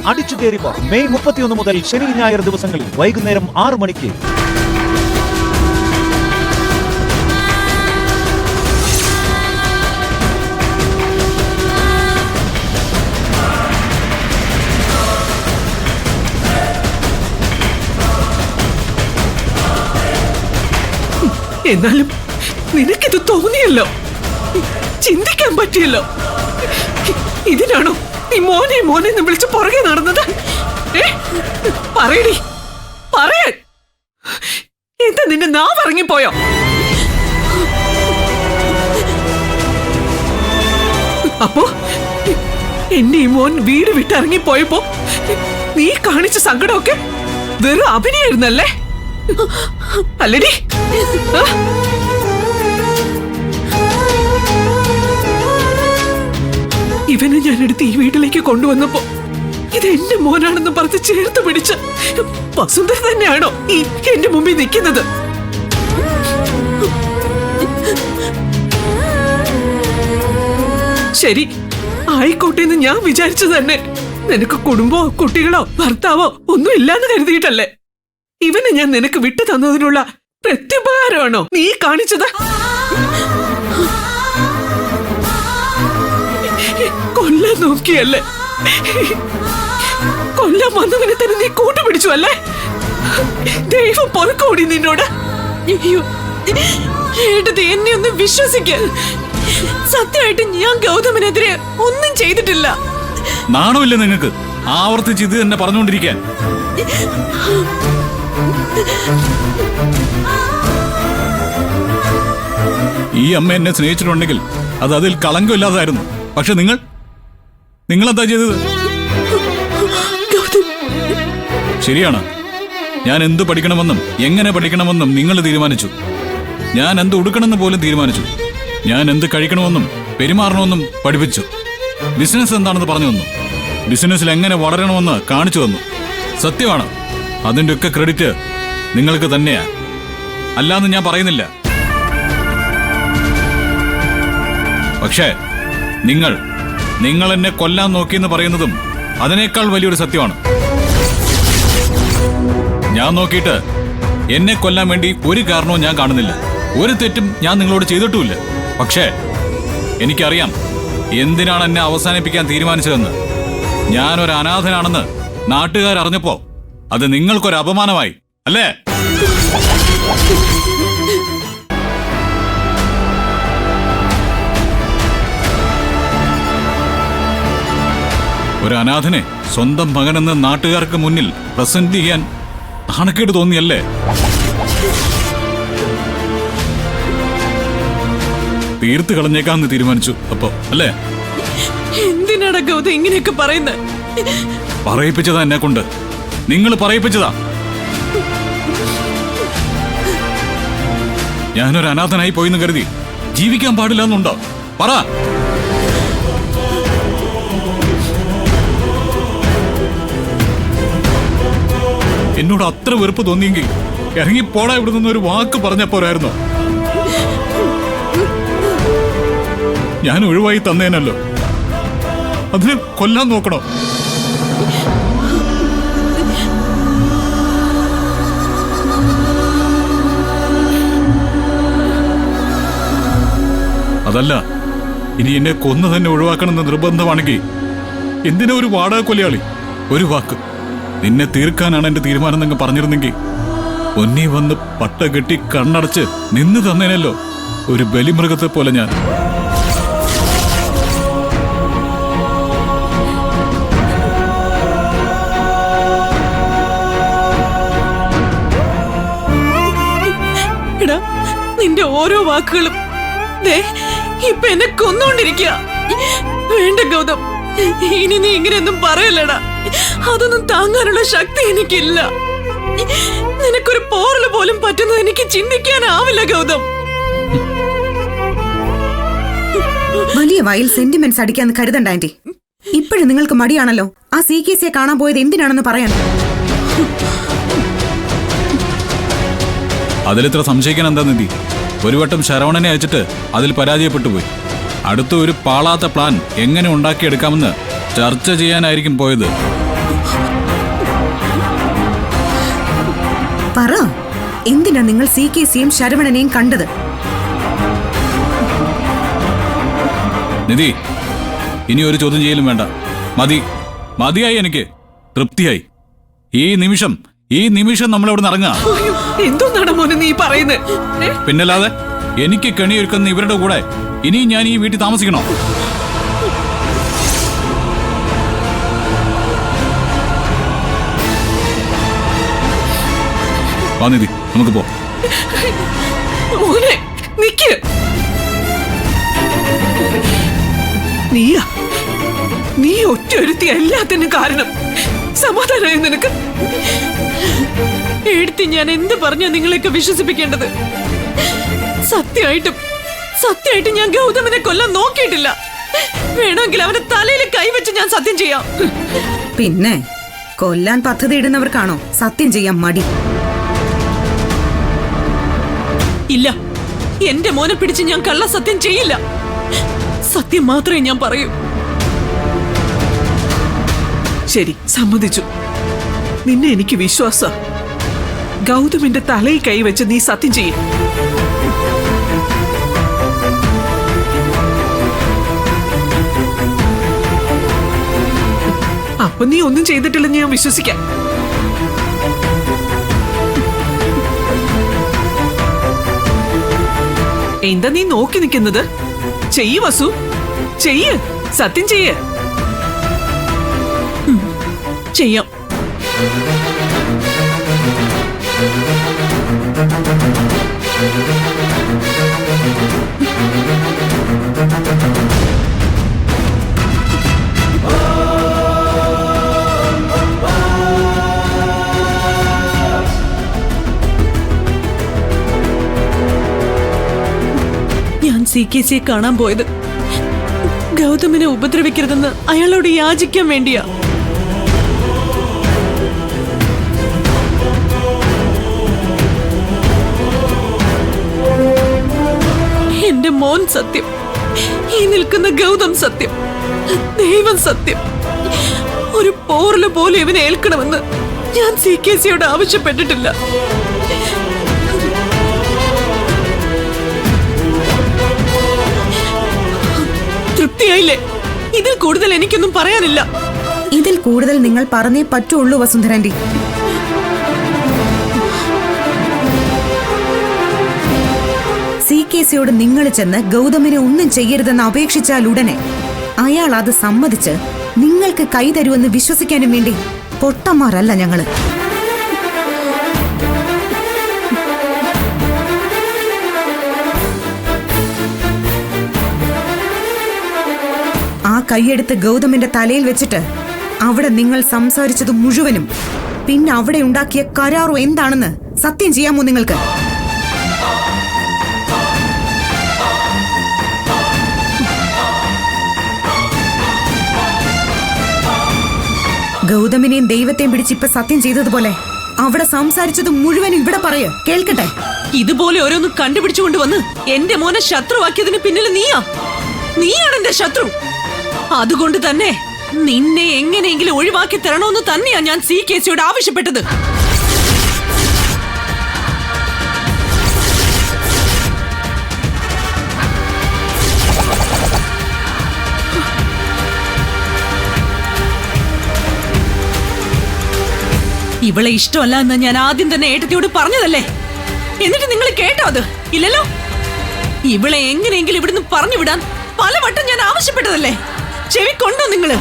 അടിച്ചു കയറിപ്പോ മെയ് 31 മുതൽ ശനി ഞായർ ദിവസങ്ങളിൽ വൈകുന്നേരം 6 മണിക്ക്. എന്നാലും നിനക്കിത് തോന്നിയല്ലോ, ചിന്തിക്കാൻ പറ്റിയല്ലോ. ഇതിനാണോ നീ മോനെ മോനെ വിളിച്ച് പുറകെ നടന്നത്? പറയടി, പറയാൻ എന്താ നിന്റെ നാവ് ഇറങ്ങിപ്പോയോ? അപ്പോ എന്റെ ഈ മോൻ വീട് വിട്ടിറങ്ങിപ്പോയപ്പോ നീ കാണിച്ച സങ്കടമൊക്കെ വെറും അഭിനയായിരുന്നല്ലേ? അല്ലടി? ഇവനെ ഞാൻ എടുത്ത് ഈ വീട്ടിലേക്ക് കൊണ്ടുവന്നപ്പോ ഇത് എന്റെ മോനാണെന്ന് പറഞ്ഞ് ചേർത്ത് പിടിച്ച വസുന്ധര തന്നെയാണോ ഈ എന്റെ മുമ്പിൽ നിൽക്കുന്നത്? ശരി, ആയിക്കോട്ടെ എന്ന് ഞാൻ വിചാരിച്ചു തന്നെ. നിനക്ക് കുടുംബമോ കുട്ടികളോ ഭർത്താവോ ഒന്നും ഇല്ലാന്ന് കരുതിയിട്ടല്ലേ ഇവനെ ഞാൻ നിനക്ക് വിട്ടു തന്നതിനുള്ള പ്രത്യുപകാരമാണോ നീ കാണിച്ചത്? കൊല്ലാൻ നോക്കിയല്ലേ? കൊല്ലാൻ വന്നവനെ തന്നെ നീ കൂട്ടുപിടിച്ചു അല്ലേ? ദൈവം പൊറുക്കോടി നിന്നോട്. അയ്യോ ഏട്ടത്തി, എന്നെ ഒന്ന് വിശ്വസിക്ക. സത്യമായിട്ട് ഞാൻ ഗൗതമനെതിരെ ഒന്നും ചെയ്തിട്ടില്ല. നാണമില്ല നിങ്ങൾക്ക് ആവർത്തിച്ച് ഇത് തന്നെ പറഞ്ഞുകൊണ്ടിരിക്കാൻ? ഈ അമ്മ എന്നെ സ്നേഹിച്ചിട്ടുണ്ടെങ്കിൽ അത് അതിൽ കളങ്കമില്ലാതായിരുന്നു. പക്ഷെ നിങ്ങളെന്താ ചെയ്തത്? ശരിയാണ്, ഞാൻ എന്ത് പഠിക്കണമെന്നും എങ്ങനെ പഠിക്കണമെന്നും നിങ്ങൾ തീരുമാനിച്ചു. ഞാൻ എന്ത് ഉടുക്കണമെന്ന് പോലും തീരുമാനിച്ചു. ഞാൻ എന്ത് കഴിക്കണമെന്നും പെരുമാറണമെന്നും പഠിപ്പിച്ചു. ബിസിനസ് എന്താണെന്ന് പറഞ്ഞു തന്നു. ബിസിനസ്സിൽ എങ്ങനെ വളരണമെന്ന് കാണിച്ചു തന്നു. സത്യമാണ്, അതിൻ്റെ ഒക്കെ ക്രെഡിറ്റ് നിങ്ങൾക്ക് തന്നെയാ, അല്ലാന്ന് ഞാൻ പറയുന്നില്ല. പക്ഷേ നിങ്ങൾ എന്നെ കൊല്ലാൻ നോക്കിയെന്ന് പറയുന്നതും അതിനേക്കാൾ വലിയൊരു സത്യമാണ്. ഞാൻ നോക്കിയിട്ട് എന്നെ കൊല്ലാൻ വേണ്ടി ഒരു കാരണവും ഞാൻ കാണുന്നില്ല. ഒരു തെറ്റും ഞാൻ നിങ്ങളോട് ചെയ്തിട്ടുമില്ല. പക്ഷേ എനിക്കറിയാം എന്തിനാണ് എന്നെ അവസാനിപ്പിക്കാൻ തീരുമാനിച്ചതെന്ന്. ഞാനൊരു അനാഥനാണെന്ന് നാട്ടുകാരറിഞ്ഞപ്പോ അത് നിങ്ങൾക്കൊരു അപമാനമായി അല്ലേ? ഒരു അനാഥനെ സ്വന്തം മകനെന്ന് നാട്ടുകാർക്ക് മുന്നിൽ പ്രസന്റ് ചെയ്യാൻ നാണക്കേട് തോന്നിയല്ലേ? തീർത്ത് കളഞ്ഞേക്കാന്ന് തീരുമാനിച്ചു അപ്പോ അല്ലേ? എന്തിനാണ് ഗൗതം ഇങ്ങനെയൊക്കെ പറയുന്നത്? പറയിപ്പിച്ചതാ എന്നെ കൊണ്ട്. നിങ്ങൾ പറയിപ്പിച്ചതാ. ഞാനൊരു അനാഥനായി പോയിന്ന് കരുതി ജീവിക്കാൻ പാടില്ല എന്നുണ്ടോ? പറ. എന്നോട് അത്ര വെറുപ്പ് തോന്നിയെങ്കിൽ ഇറങ്ങിപ്പോടാ ഇവിടെ നിന്നൊരു വാക്ക് പറഞ്ഞ പോരായിരുന്നോ? ഞാൻ ഒഴിവായി തന്നേനല്ലോ, അതിന് കൊല്ലാൻ നോക്കണോ? അതല്ല, ഇനി എന്നെ കൊന്നു തന്നെ ഒഴിവാക്കണമെന്ന് നിർബന്ധമാണെങ്കിൽ എന്തിനാ ഒരു വാടക കൊലയാളി? ഒരു വാക്ക് നിന്നെ തീർക്കാനാണ് എന്റെ തീരുമാനം എന്നങ്ങ് പറഞ്ഞിരുന്നെങ്കിൽ ഒന്നി വന്ന് പട്ട കെട്ടി കണ്ണടച്ച് നിന്ന് തന്നേനല്ലോ ഒരു ബലിമൃഗത്തെ പോലെ ഞാൻ. എടാ, നിന്റെ ഓരോ വാക്കുകളും ഇപ്പൊ എന്നെ കൊന്നുകൊണ്ടിരിക്കുക. വേണ്ട ഗൗതം, ഇനി നീ ഇങ്ങനെയൊന്നും പറയല്ലടാ. അതൊന്നും താങ്ങാനുള്ള ശക്തി എനിക്കില്ല. നിനക്കൊരു പോറല് പോലും പറ്റുന്നത് എനിക്ക് ചിന്തിക്കാനാവില്ല ഗൗതം. വലിയ വയൽ സെന്റിമെന്റ്സ് അടിക്കാന്ന് കരുതണ്ട ആന്റി. ഇപ്പോഴും നിങ്ങൾക്ക് മടിയാണല്ലോ ആ CKCയെ കാണാൻ പോയത് എന്തിനാണെന്ന് പറയാൻ. അതിലിത്ര സംശയിക്കാൻ എന്താ നിധി? ഒരു വട്ടം ശരവണനെ അയച്ചിട്ട് അതിൽ പരാജയപ്പെട്ടു പോയി. അടുത്ത ഒരു പാളാത്ത പ്ലാൻ എങ്ങനെ ഉണ്ടാക്കിയെടുക്കാമെന്ന് ചർച്ച ചെയ്യാനായിരിക്കും പോയത്. പറ, എന്തിനാ നിങ്ങൾ CKCയും ശരവണനെയും കണ്ടത്? നിധി, ഇനി ഒരു ചോദ്യം ചെയ്യലും വേണ്ട. മതിയായി, എനിക്ക് തൃപ്തിയായി. ഈ നിമിഷം നമ്മളിവിടെ ഇറങ്ങുക. എന്തോന്നാണ് മോനെ നീ പറയുന്നത്? പിന്നല്ലാതെ എനിക്ക് കെണിയൊരുക്കുന്ന ഇവരുടെ കൂടെ ഇനിയും ഞാൻ ഈ വീട്ടിൽ താമസിക്കണോ? വാ നിധി, നമുക്ക് പോ. മോനെ നിക്ക്. നീ ഒറ്റൊരുത്തി എല്ലാത്തിനും കാരണം. സമാധാനമായി നിനക്ക്? എടുത്ത് ഞാൻ എന്ത് പറഞ്ഞാ നിങ്ങളെയൊക്കെ വിശ്വസിപ്പിക്കേണ്ടത്? സത്യമായിട്ടും ഞാൻ ഗൗതമനെ കൊല്ലാൻ നോക്കിയിട്ടില്ല. വേണമെങ്കിൽ അവന്റെ തലയിൽ കൈവച്ച് ഞാൻ സത്യം ചെയ്യാം. പിന്നെ കൊല്ലാൻ പദ്ധതി ഇടുന്നവർക്കാണോ സത്യം ചെയ്യാൻ മടി? ഇല്ല, എന്റെ മോനെ പിടിച്ച് ഞാൻ കള്ള സത്യം ചെയ്യില്ല. സത്യം മാത്രമേ ഞാൻ പറയൂ. ശരി, സമ്മതിച്ചു. നിന്നെ എനിക്ക് വിശ്വാസ. ഗൗതമിന്റെ തലയിൽ കൈവച്ച് നീ സത്യം ചെയ്യും. അപ്പൊ നീ ഒന്നും ചെയ്തിട്ടില്ലെന്ന് ഞാൻ വിശ്വസിക്കാം. എന്താ നീ നോക്കി നിൽക്കുന്നത്? ചെയ്യ് വസു, ചെയ്യ്, സത്യം ചെയ്യ്. ചെയ്യാം. ഞാൻ CKCയെ കാണാൻ പോയത് ഗൗതമിനെ ഉപദ്രവിക്കരുതെന്ന് അയാളോട് യാചിക്കാൻ വേണ്ടിയാ. എന്റെ മോൻ സത്യം, ഈ നിൽക്കുന്ന ഗൗതം സത്യം, ദൈവം സത്യം. ഒരു പോറല് പോലെ ഇവനെ ഏൽക്കണമെന്ന് ഞാൻ CKCയോട് ആവശ്യപ്പെട്ടിട്ടില്ല. തൃപ്തിയായില്ലേ? ഇതിൽ കൂടുതൽ എനിക്കൊന്നും പറയാനില്ല. ഇതിൽ കൂടുതൽ നിങ്ങൾ പറഞ്ഞേ പറ്റുള്ളൂ വസുന്ധരാന്റി. CKCയോട് നിങ്ങൾ ചെന്ന് ഗൗതമിനെ ഒന്നും ചെയ്യരുതെന്ന് അപേക്ഷിച്ചാൽ ഉടനെ അയാൾ അത് സമ്മതിച്ച് നിങ്ങൾക്ക് കൈ തരുമെന്ന് വിശ്വസിക്കാനും വേണ്ടി പൊട്ടന്മാരല്ല ഞങ്ങള്. ആ കൈയെടുത്ത് ഗൗതമിന്റെ തലയിൽ വെച്ചിട്ട് അവിടെ നിങ്ങൾ സംസാരിച്ചത് മുഴുവനും പിന്നെ അവിടെ ഉണ്ടാക്കിയ കരാറോ എന്താണെന്ന് സത്യം ചെയ്യാമോ നിങ്ങൾക്ക്? ഗൗതമിനെയും ദൈവത്തെയും പിടിച്ചിപ്പ സത്യം ചെയ്തതുപോലെ അവിടെ സംസാരിച്ചത് മുഴുവനും ഇവിടെ പറയ കേൾക്കട്ടെ. ഇതുപോലെ ഓരോന്ന് കണ്ടുപിടിച്ചുകൊണ്ട് വന്ന് എന്റെ മോനെ ശത്രുവാക്കിയതിന് പിന്നിൽ നീയാണ് എന്റെ ശത്രു. അതുകൊണ്ട് തന്നെ നിന്നെ എങ്ങനെയെങ്കിലും ഒഴിവാക്കി തരണമെന്ന് തന്നെയാ ഞാൻ CKCയോട് ആവശ്യപ്പെട്ടത്. ഇവളെ ഇഷ്ടമല്ല എന്ന് ഞാൻ ആദ്യം തന്നെ ഏട്ടത്തിയോട് പറഞ്ഞതല്ലേ? എന്നിട്ട് നിങ്ങൾ കേട്ടോ? അത് ഇല്ലല്ലോ. ഇവളെ എങ്ങനെയെങ്കിലും ഇവിടുന്ന് പറഞ്ഞു വിടാൻ പലവട്ടം ഞാൻ ആവശ്യപ്പെട്ടതല്ലേ? ചെവിക്കൊണ്ടോ നിങ്ങള്?